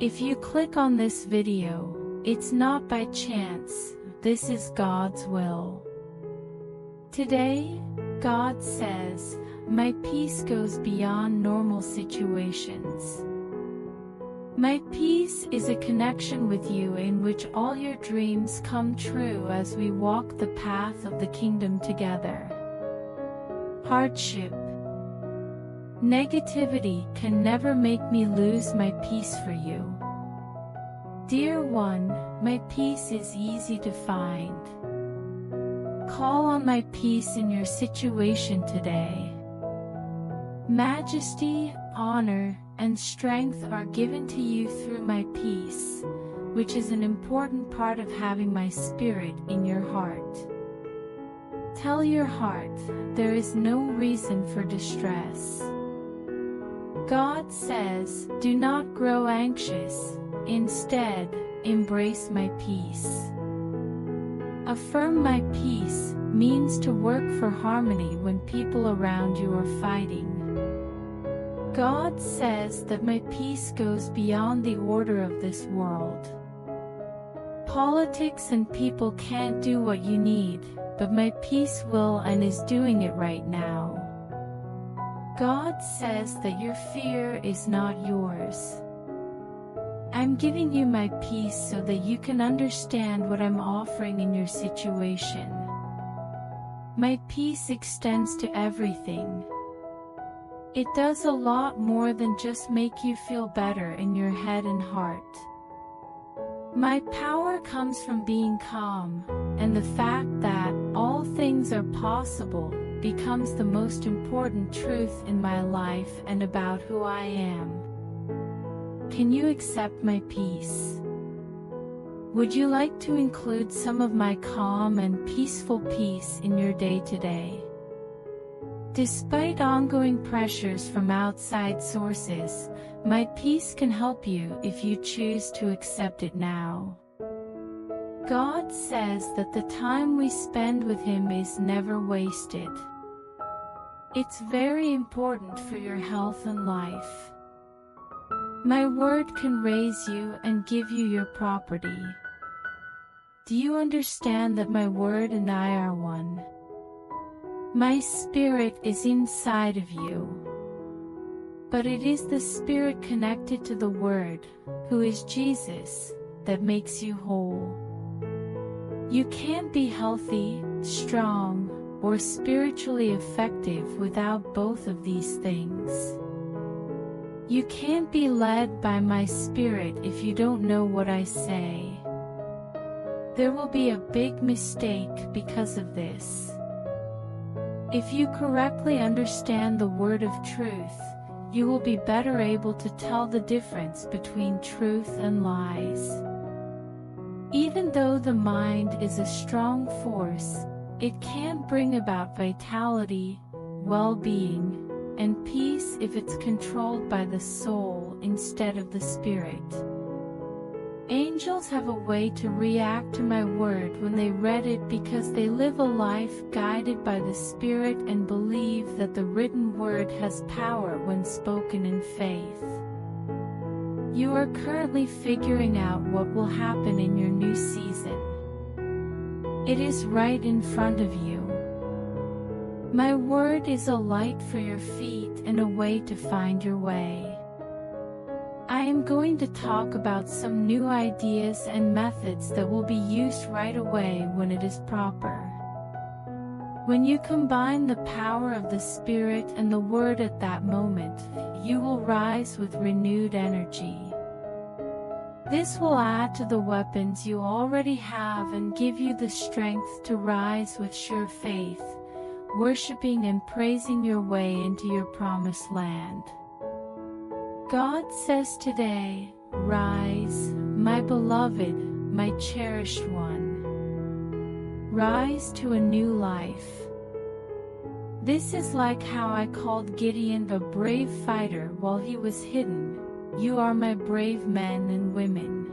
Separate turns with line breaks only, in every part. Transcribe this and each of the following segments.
If you click on this video, it's not by chance, this is God's will. Today, God says, "My peace goes beyond normal situations." My peace is a connection with you in which all your dreams come true as we walk the path of the kingdom together. Hardship, negativity can never make me lose my peace for you. Dear one, my peace is easy to find. Call on my peace in your situation today. Majesty, honor, and strength are given to you through my peace, which is an important part of having my spirit in your heart. Tell your heart, there is no reason for distress. God says, do not grow anxious, instead, embrace my peace. Affirm my peace means to work for harmony when people around you are fighting. God says that my peace goes beyond the order of this world. Politics and people can't do what you need, but my peace will and is doing it right now. God says that your fear is not yours. I'm giving you my peace so that you can understand what I'm offering in your situation. My peace extends to everything. It does a lot more than just make you feel better in your head and heart. My power comes from being calm, and the fact that all things are possible becomes the most important truth in my life and about who I am. Can you accept my peace? Would you like to include some of my calm and peaceful peace in your day today? Despite ongoing pressures from outside sources, my peace can help you if you choose to accept it now. God says that the time we spend with Him is never wasted. It's very important for your health and life. My word can raise you and give you your property. Do you understand that my word and I are one? My spirit is inside of you. But it is the spirit connected to the Word, who is Jesus, that makes you whole. You can't be healthy, strong, or spiritually effective without both of these things. You can't be led by my spirit if you don't know what I say. There will be a big mistake because of this. If you correctly understand the word of truth, you will be better able to tell the difference between truth and lies. Even though the mind is a strong force, it can bring about vitality, well-being, and peace if it's controlled by the soul instead of the spirit. Angels have a way to react to my word when they read it because they live a life guided by the Spirit and believe that the written word has power when spoken in faith. You are currently figuring out what will happen in your new season. It is right in front of you. My word is a light for your feet and a way to find your way. I am going to talk about some new ideas and methods that will be used right away when it is proper. When you combine the power of the Spirit and the Word at that moment, you will rise with renewed energy. This will add to the weapons you already have and give you the strength to rise with sure faith, worshiping and praising your way into your promised land. God says today, rise, my beloved, my cherished one. Rise to a new life. This is like how I called Gideon a brave fighter while he was hidden. You are my brave men and women.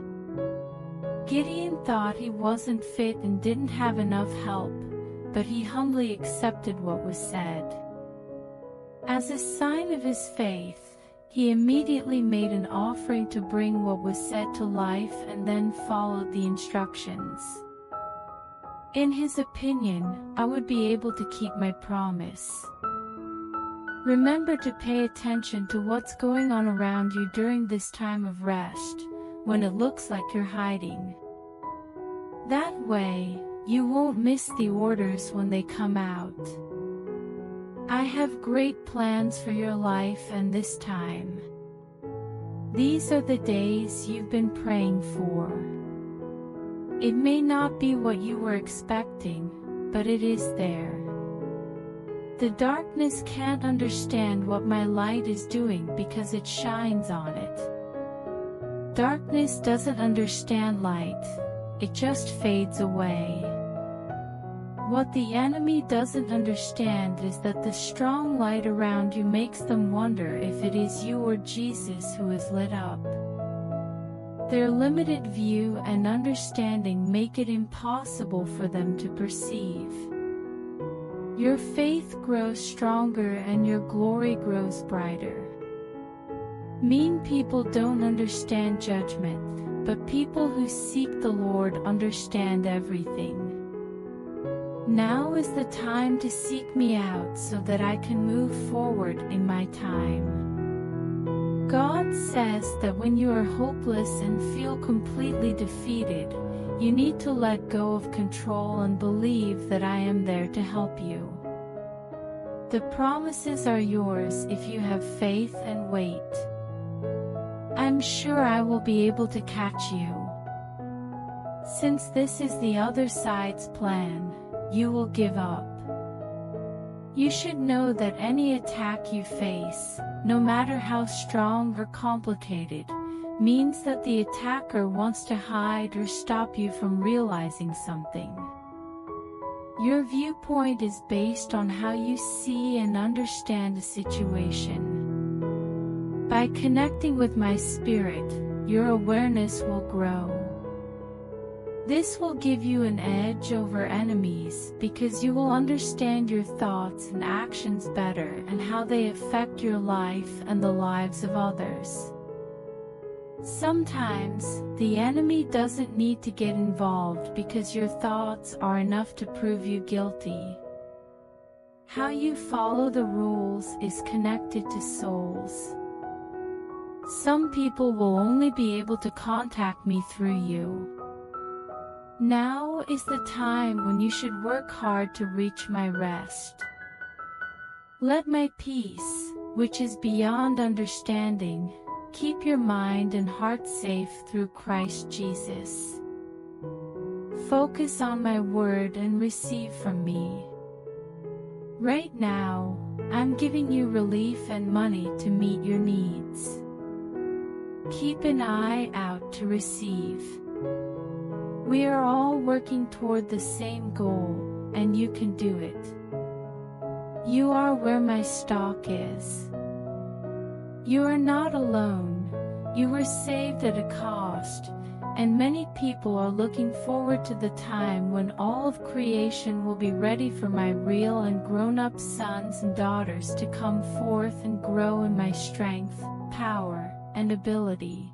Gideon thought he wasn't fit and didn't have enough help, but he humbly accepted what was said. As a sign of his faith, He immediately made an offering to bring what was said to life and then followed the instructions. In his opinion, I would be able to keep my promise. Remember to pay attention to what's going on around you during this time of rest, when it looks like you're hiding. That way, you won't miss the orders when they come out. I have great plans for your life and this time. These are the days you've been praying for. It may not be what you were expecting, but it is there. The darkness can't understand what my light is doing because it shines on it. Darkness doesn't understand light, it just fades away. What the enemy doesn't understand is that the strong light around you makes them wonder if it is you or Jesus who is lit up. Their limited view and understanding make it impossible for them to perceive. Your faith grows stronger and your glory grows brighter. Mean people don't understand judgment, but people who seek the Lord understand everything. Now is the time to seek me out so that I can move forward in my time. God says that when you are hopeless and feel completely defeated, you need to let go of control and believe that I am there to help you. The promises are yours if you have faith and wait. I'm sure I will be able to catch you. Since this is the other side's plan, you will give up. You should know that any attack you face, no matter how strong or complicated, means that the attacker wants to hide or stop you from realizing something. Your viewpoint is based on how you see and understand a situation. By connecting with my spirit, your awareness will grow. This will give you an edge over enemies because you will understand your thoughts and actions better and how they affect your life and the lives of others. Sometimes, the enemy doesn't need to get involved because your thoughts are enough to prove you guilty. How you follow the rules is connected to souls. Some people will only be able to contact me through you. Now is the time when you should work hard to reach my rest. Let my peace, which is beyond understanding, keep your mind and heart safe through Christ Jesus. Focus on my word and receive from me. Right now, I'm giving you relief and money to meet your needs. Keep an eye out to receive. We are all working toward the same goal, and you can do it. You are where my stock is. You are not alone. You were saved at a cost, and many people are looking forward to the time when all of creation will be ready for my real and grown-up sons and daughters to come forth and grow in my strength, power, and ability.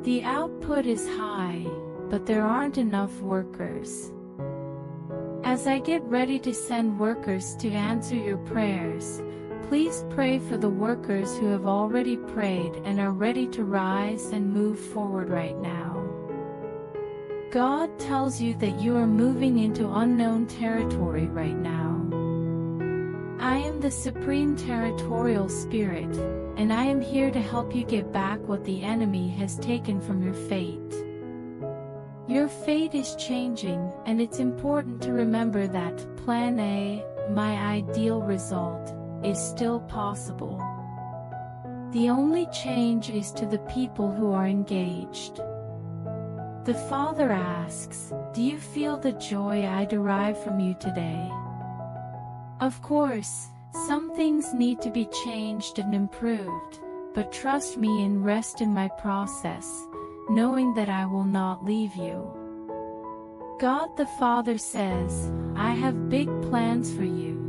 The output is high, but there aren't enough workers. As I get ready to send workers to answer your prayers, please pray for the workers who have already prayed and are ready to rise and move forward right now. God tells you that you are moving into unknown territory right now. I am the Supreme Territorial Spirit, and I am here to help you get back what the enemy has taken from your fate. Your fate is changing, and it's important to remember that Plan A, my ideal result, is still possible. The only change is to the people who are engaged. The Father asks, "Do you feel the joy I derive from you today?" Of course, some things need to be changed and improved, but trust me and rest in my process, knowing that I will not leave you. God the Father says, "I have big plans for you,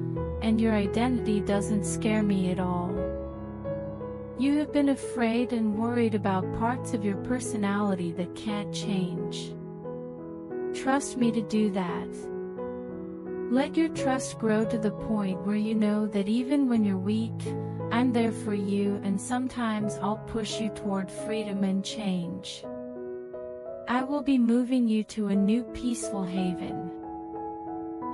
and your identity doesn't scare me at all." You have been afraid and worried about parts of your personality that can't change. Trust me to do that. Let your trust grow to the point where you know that even when you're weak, I'm there for you, and sometimes I'll push you toward freedom and change. I will be moving you to a new peaceful haven.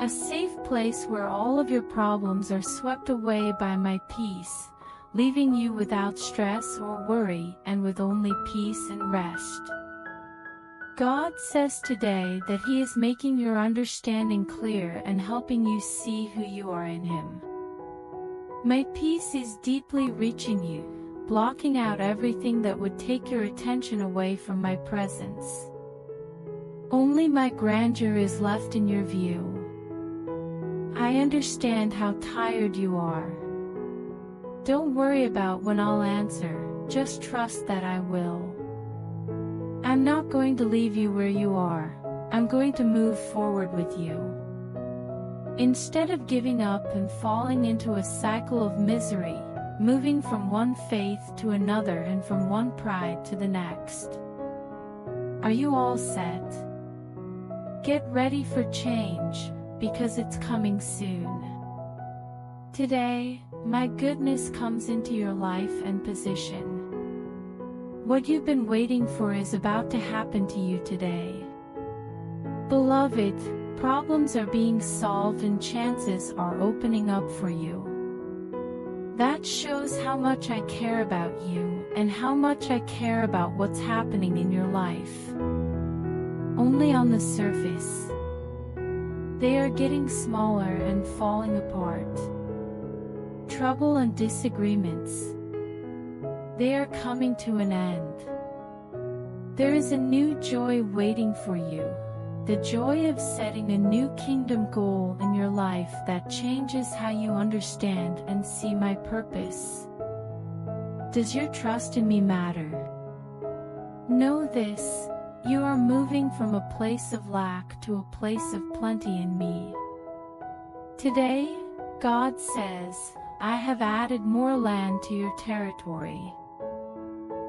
A safe place where all of your problems are swept away by my peace, leaving you without stress or worry and with only peace and rest. God says today that He is making your understanding clear and helping you see who you are in Him. My peace is deeply reaching you, blocking out everything that would take your attention away from my presence. Only my grandeur is left in your view. I understand how tired you are. Don't worry about when I'll answer, just trust that I will. I'm not going to leave you where you are. I'm going to move forward with you. Instead of giving up and falling into a cycle of misery, moving from one faith to another and from one pride to the next. Are you all set? Get ready for change, because it's coming soon. Today, my goodness comes into your life and position. What you've been waiting for is about to happen to you today. Beloved, problems are being solved and chances are opening up for you. That shows how much I care about you and how much I care about what's happening in your life. Only on the surface. They are getting smaller and falling apart. Trouble and disagreements. They are coming to an end. There is a new joy waiting for you, the joy of setting a new kingdom goal in your life that changes how you understand and see my purpose. Does your trust in me matter? Know this, you are moving from a place of lack to a place of plenty in me. Today, God says, I have added more land to your territory.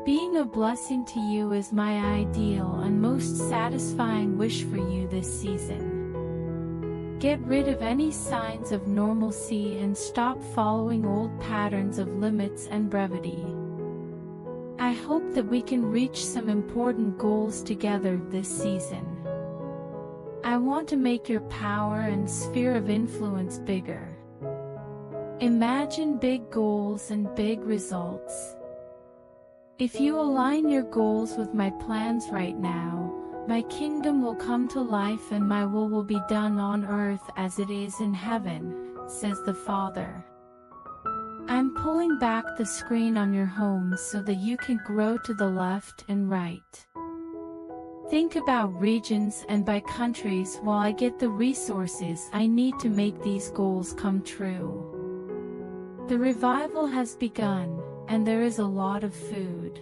Being a blessing to you is my ideal and most satisfying wish for you this season. Get rid of any signs of normalcy and stop following old patterns of limits and brevity. I hope that we can reach some important goals together this season. I want to make your power and sphere of influence bigger. Imagine big goals and big results. If you align your goals with my plans right now, my kingdom will come to life and my will be done on earth as it is in heaven, says the Father. I'm pulling back the screen on your home so that you can grow to the left and right. Think about regions and by countries while I get the resources I need to make these goals come true. The revival has begun, and there is a lot of food.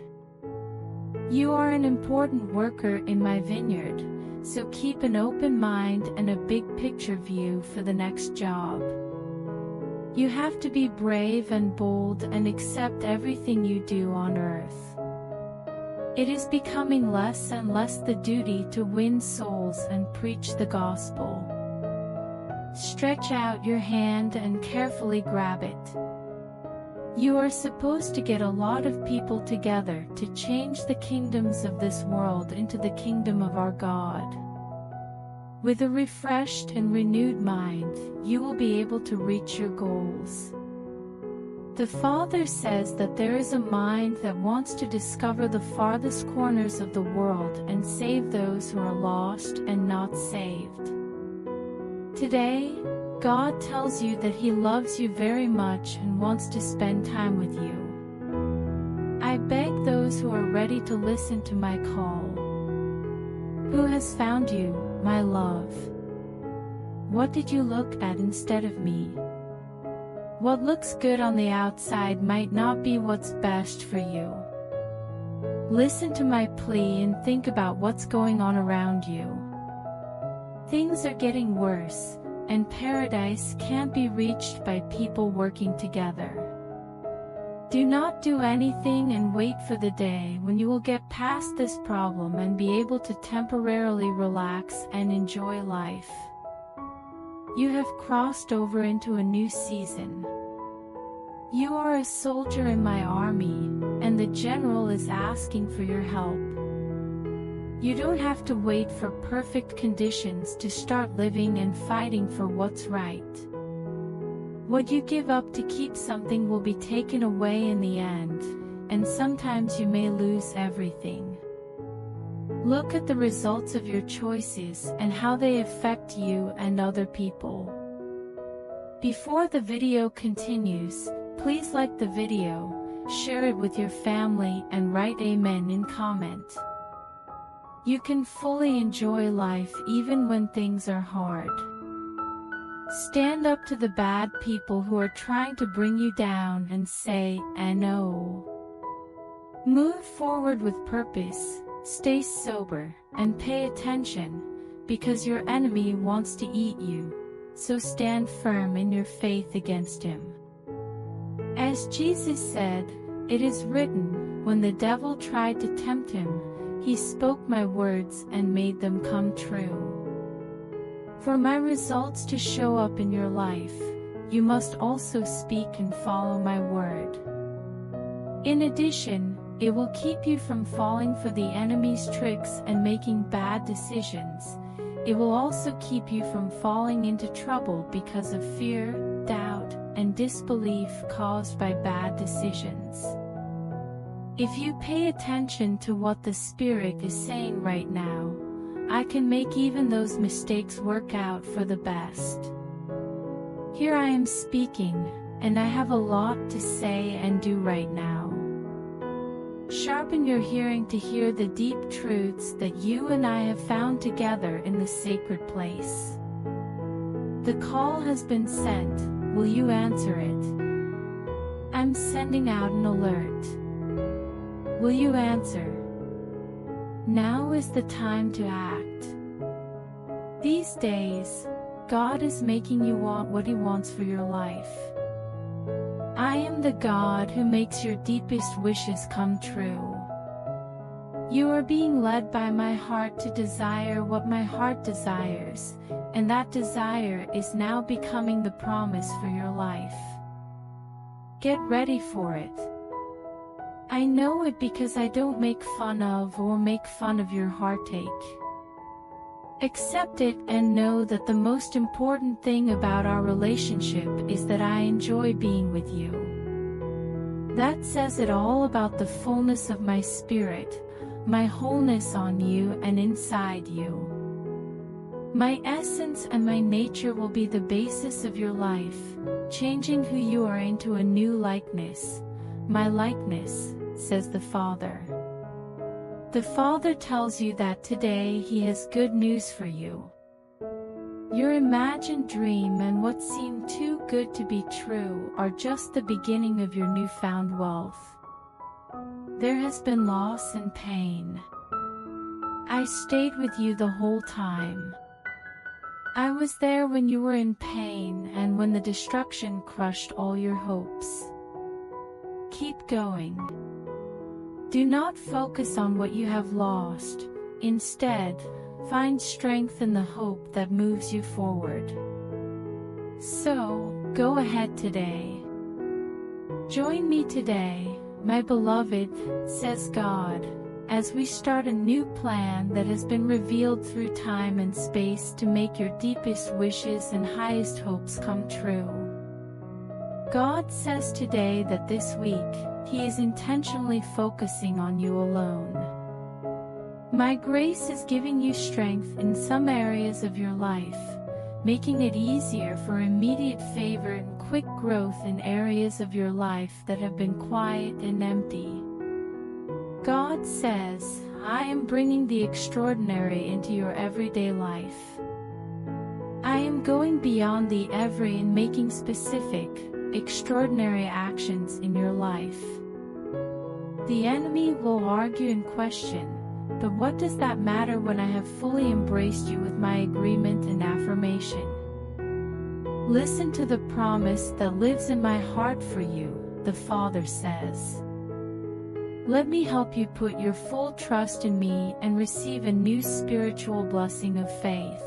You are an important worker in my vineyard, so keep an open mind and a big picture view for the next job. You have to be brave and bold and accept everything you do on earth. It is becoming less and less the duty to win souls and preach the gospel. Stretch out your hand and carefully grab it. You are supposed to get a lot of people together to change the kingdoms of this world into the kingdom of our God. With a refreshed and renewed mind, you will be able to reach your goals. The Father says that there is a mind that wants to discover the farthest corners of the world and save those who are lost and not saved. Today, God tells you that He loves you very much and wants to spend time with you. I beg those who are ready to listen to my call. Who has found you, my love? What did you look at instead of me? What looks good on the outside might not be what's best for you. Listen to my plea and think about what's going on around you. Things are getting worse, and paradise can't be reached by people working together. Do not do anything and wait for the day when you will get past this problem and be able to temporarily relax and enjoy life. You have crossed over into a new season. You are a soldier in my army, and the general is asking for your help. You don't have to wait for perfect conditions to start living and fighting for what's right. What you give up to keep something will be taken away in the end, and sometimes you may lose everything. Look at the results of your choices and how they affect you and other people. Before the video continues, please like the video, share it with your family, and write Amen in comment. You can fully enjoy life even when things are hard. Stand up to the bad people who are trying to bring you down and say, "No." Move forward with purpose, stay sober, and pay attention, because your enemy wants to eat you, so stand firm in your faith against him. As Jesus said, "It is written, when the devil tried to tempt him, he spoke my words and made them come true." For my results to show up in your life, you must also speak and follow my word. In addition, it will keep you from falling for the enemy's tricks and making bad decisions. It will also keep you from falling into trouble because of fear, doubt, and disbelief caused by bad decisions. If you pay attention to what the Spirit is saying right now, I can make even those mistakes work out for the best. Here I am speaking, and I have a lot to say and do right now. Sharpen your hearing to hear the deep truths that you and I have found together in the sacred place. The call has been sent. Will you answer it? I'm sending out an alert. Will you answer? Now is the time to act. These days, God is making you want what He wants for your life. I am the God who makes your deepest wishes come true. You are being led by my heart to desire what my heart desires, and that desire is now becoming the promise for your life. Get ready for it. I know it because I don't make fun of or make fun of your heartache. Accept it and know that the most important thing about our relationship is that I enjoy being with you. That says it all about the fullness of my spirit, my wholeness on you and inside you. My essence and my nature will be the basis of your life, changing who you are into a new likeness. My likeness, says the Father. The Father tells you that today He has good news for you. Your imagined dream and what seemed too good to be true are just the beginning of your newfound wealth. There has been loss and pain. I stayed with you the whole time. I was there when you were in pain and when the destruction crushed all your hopes. Keep going. Do not focus on what you have lost. Instead, find strength in the hope that moves you forward. So, go ahead today. Join me today, my beloved, says God, as we start a new plan that has been revealed through time and space to make your deepest wishes and highest hopes come true. God says today that this week, He is intentionally focusing on you alone. My grace is giving you strength in some areas of your life, making it easier for immediate favor and quick growth in areas of your life that have been quiet and empty. God says, I am bringing the extraordinary into your everyday life. I am going beyond the every and making specific, extraordinary actions in your life. The enemy will argue and question, but what does that matter when I have fully embraced you with my agreement and affirmation? Listen to the promise that lives in my heart for you. the Father says. Let me help you put your full trust in me and receive a new spiritual blessing of faith.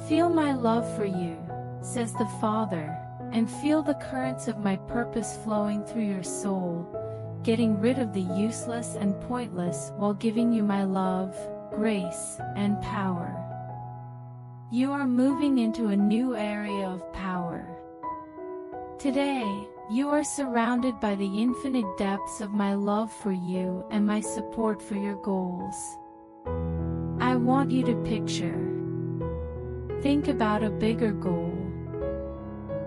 Feel my love for you, says the Father, and feel the currents of my purpose flowing through your soul, getting rid of the useless and pointless while giving you my love, grace, and power. You are moving into a new area of power. Today, you are surrounded by the infinite depths of my love for you and my support for your goals. I want you to think about a bigger goal.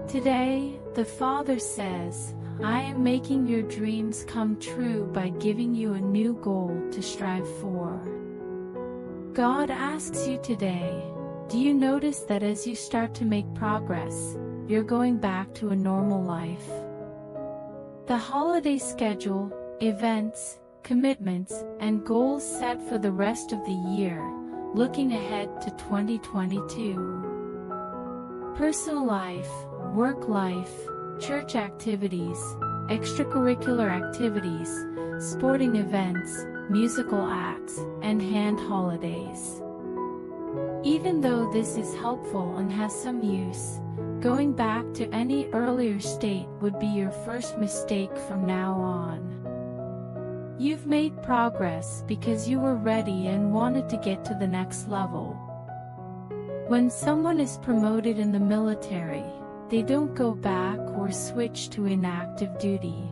Today, the Father says, I am making your dreams come true by giving you a new goal to strive for. God asks you today, do you notice that as you start to make progress, you're going back to a normal life? The holiday schedule, events, commitments, and goals set for the rest of the year, looking ahead to 2022. Personal life, work life, church activities, extracurricular activities, sporting events, musical acts, and hand holidays. Even though this is helpful and has some use, going back to any earlier state would be your first mistake from now on. You've made progress because you were ready and wanted to get to the next level. When someone is promoted in the military, they don't go back or switch to inactive duty.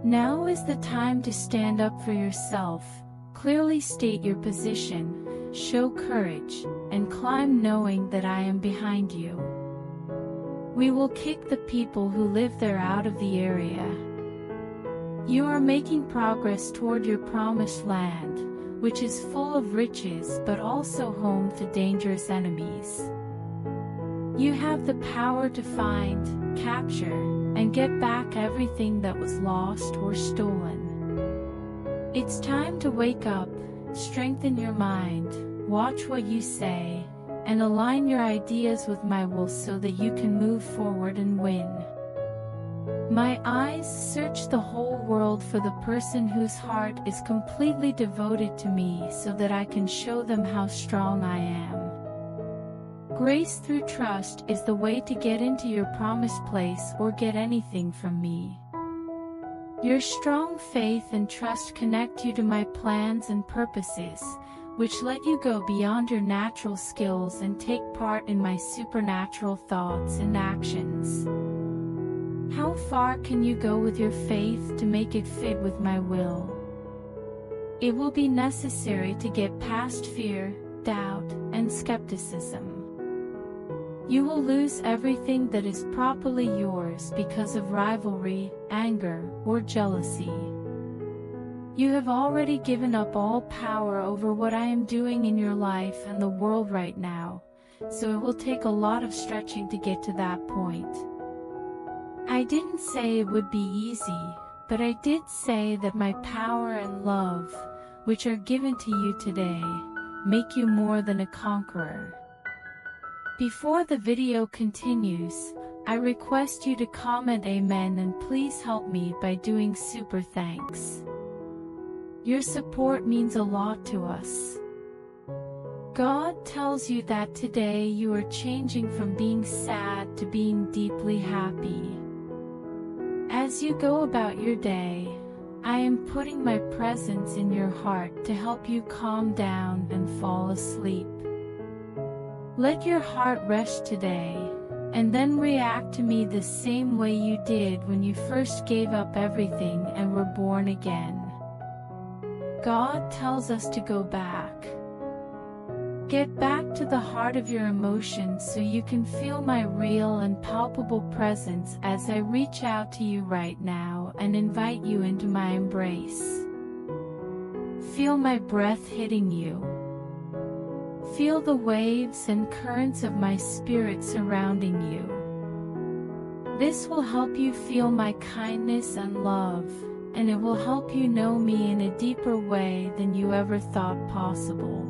Now is the time to stand up for yourself, clearly state your position, show courage, and climb knowing that I am behind you. We will kick the people who live there out of the area. You are making progress toward your promised land, which is full of riches but also home to dangerous enemies. You have the power to find, capture, and get back everything that was lost or stolen. It's time to wake up, strengthen your mind, watch what you say, and align your ideas with my will so that you can move forward and win. My eyes search the whole world for the person whose heart is completely devoted to me so that I can show them how strong I am. Grace through trust is the way to get into your promised place or get anything from me. Your strong faith and trust connect you to my plans and purposes, which let you go beyond your natural skills and take part in my supernatural thoughts and actions. How far can you go with your faith to make it fit with my will? It will be necessary to get past fear, doubt, and skepticism. You will lose everything that is properly yours because of rivalry, anger, or jealousy. You have already given up all power over what I am doing in your life and the world right now, so it will take a lot of stretching to get to that point. I didn't say it would be easy, but I did say that my power and love, which are given to you today, make you more than a conqueror. Before the video continues, I request you to comment Amen and please help me by doing super thanks. Your support means a lot to us. God tells you that today you are changing from being sad to being deeply happy. As you go about your day, I am putting my presence in your heart to help you calm down and fall asleep. Let your heart rest today, and then react to me the same way you did when you first gave up everything and were born again. God tells us to go back. Get back to the heart of your emotions so you can feel my real and palpable presence as I reach out to you right now and invite you into my embrace. Feel my breath hitting you. Feel the waves and currents of my spirit surrounding you. This will help you feel my kindness and love, and it will help you know me in a deeper way than you ever thought possible.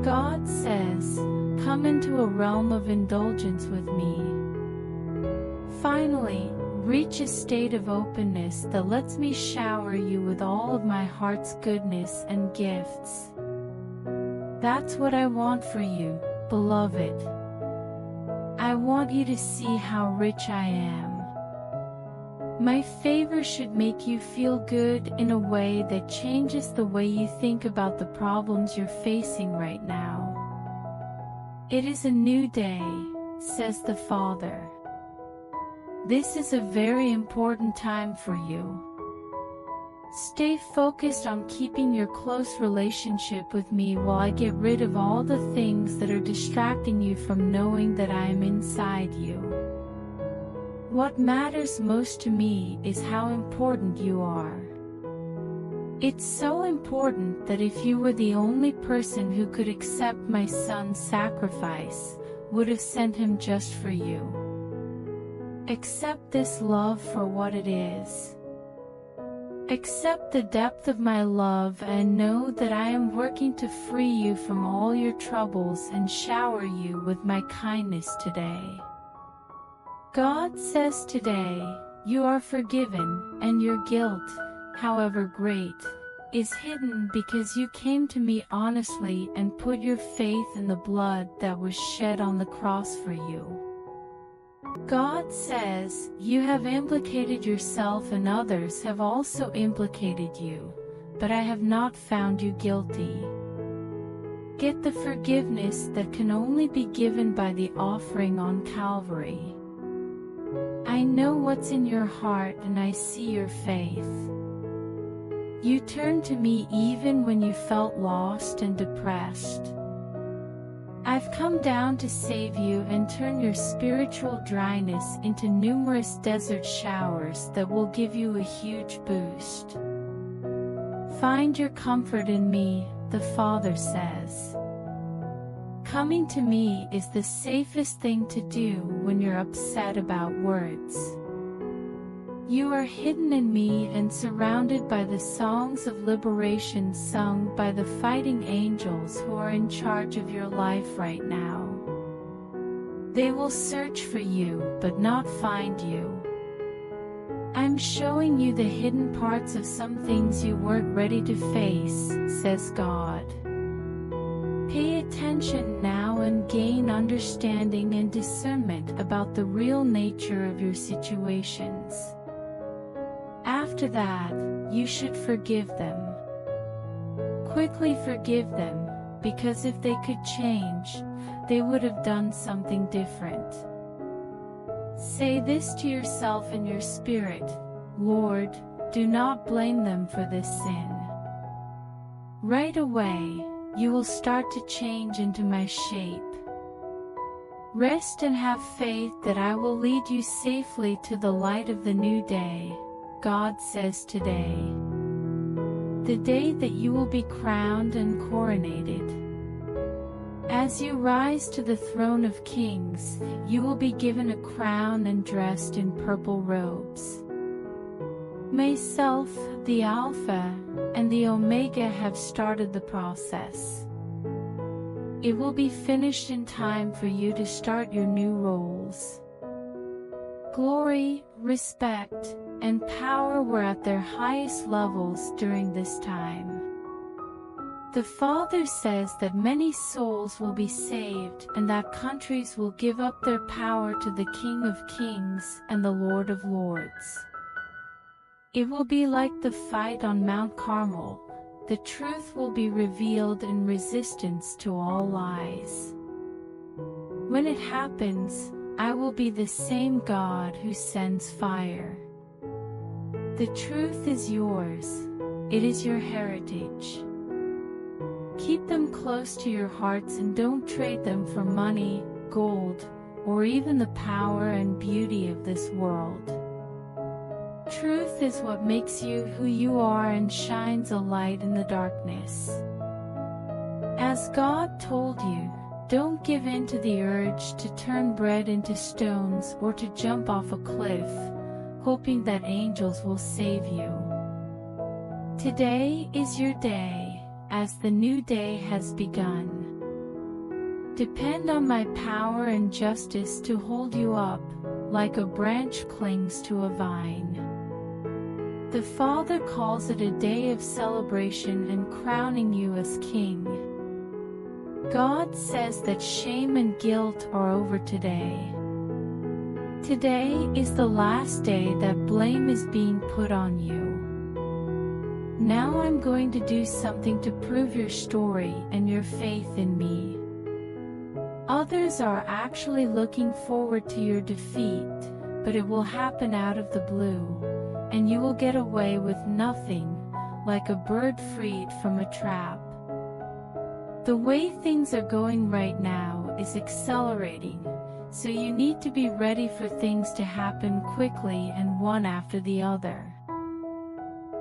God says, come into a realm of indulgence with me. Finally, reach a state of openness that lets me shower you with all of my heart's goodness and gifts. That's what I want for you, beloved. I want you to see how rich I am. My favor should make you feel good in a way that changes the way you think about the problems you're facing right now. It is a new day, says the Father. This is a very important time for you. Stay focused on keeping your close relationship with me while I get rid of all the things that are distracting you from knowing that I am inside you. What matters most to me is how important you are. It's so important that if you were the only person who could accept my son's sacrifice, would have sent him just for you. Accept this love for what it is. Accept the depth of my love and know that I am working to free you from all your troubles and shower you with my kindness today. God says today, you are forgiven, and your guilt, however great, is hidden because you came to me honestly and put your faith in the blood that was shed on the cross for you. God says, you have implicated yourself and others have also implicated you, but I have not found you guilty. Get the forgiveness that can only be given by the offering on Calvary. I know what's in your heart and I see your faith. You turned to me even when you felt lost and depressed. I've come down to save you and turn your spiritual dryness into numerous desert showers that will give you a huge boost. Find your comfort in me, the Father says. Coming to me is the safest thing to do when you're upset about words. You are hidden in me and surrounded by the songs of liberation sung by the fighting angels who are in charge of your life right now. They will search for you, but not find you. I'm showing you the hidden parts of some things you weren't ready to face, says God. Pay attention now and gain understanding and discernment about the real nature of your situations. After that, you should forgive them. Quickly forgive them, because if they could change, they would have done something different. Say this to yourself in your spirit, Lord, do not blame them for this sin. Right away, you will start to change into my shape. Rest and have faith that I will lead you safely to the light of the new day, God says today. The day that you will be crowned and coronated. As you rise to the throne of kings, you will be given a crown and dressed in purple robes. Myself, the Alpha and the Omega, have started the process. It will be finished in time for you to start your new roles. Glory, respect, and power were at their highest levels during this time. The Father says that many souls will be saved and that countries will give up their power to the King of Kings and the Lord of Lords. It will be like the fight on Mount Carmel. The truth will be revealed in resistance to all lies. When it happens, I will be the same God who sends fire. The truth is yours. It is your heritage. Keep them close to your hearts and don't trade them for money, gold, or even the power and beauty of this world. Truth is what makes you who you are and shines a light in the darkness. As God told you, don't give in to the urge to turn bread into stones or to jump off a cliff, hoping that angels will save you. Today is your day, as the new day has begun. Depend on my power and justice to hold you up, like a branch clings to a vine. The Father calls it a day of celebration and crowning you as king. God says that shame and guilt are over today. Today is the last day that blame is being put on you. Now I'm going to do something to prove your story and your faith in me. Others are actually looking forward to your defeat, but it will happen out of the blue, and you will get away with nothing, like a bird freed from a trap. The way things are going right now is accelerating, so you need to be ready for things to happen quickly and one after the other.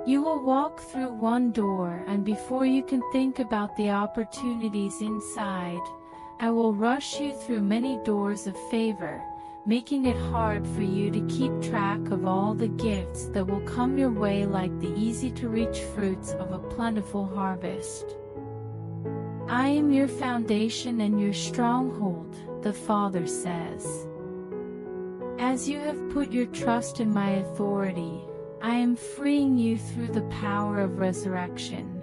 You will walk through one door, and before you can think about the opportunities inside, I will rush you through many doors of favor, making it hard for you to keep track of all the gifts that will come your way like the easy-to-reach fruits of a plentiful harvest. I am your foundation and your stronghold, the Father says. As you have put your trust in my authority, I am freeing you through the power of resurrection.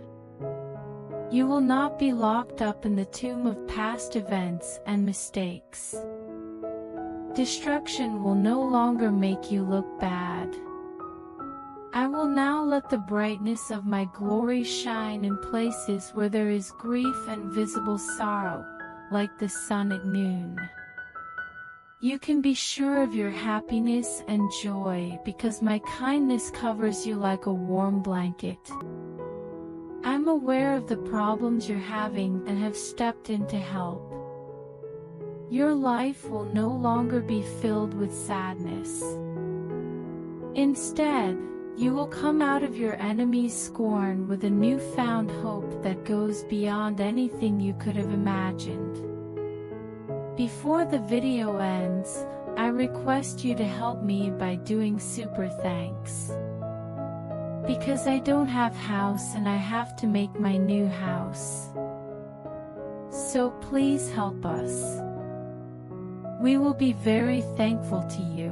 You will not be locked up in the tomb of past events and mistakes. Destruction will no longer make you look bad. I will now let the brightness of my glory shine in places where there is grief and visible sorrow, like the sun at noon. You can be sure of your happiness and joy because my kindness covers you like a warm blanket. I'm aware of the problems you're having and have stepped in to help. Your life will no longer be filled with sadness. Instead, you will come out of your enemy's scorn with a newfound hope that goes beyond anything you could have imagined. Before the video ends, I request you to help me by doing super thanks. Because I don't have house and I have to make my new house. So please help us. We will be very thankful to you.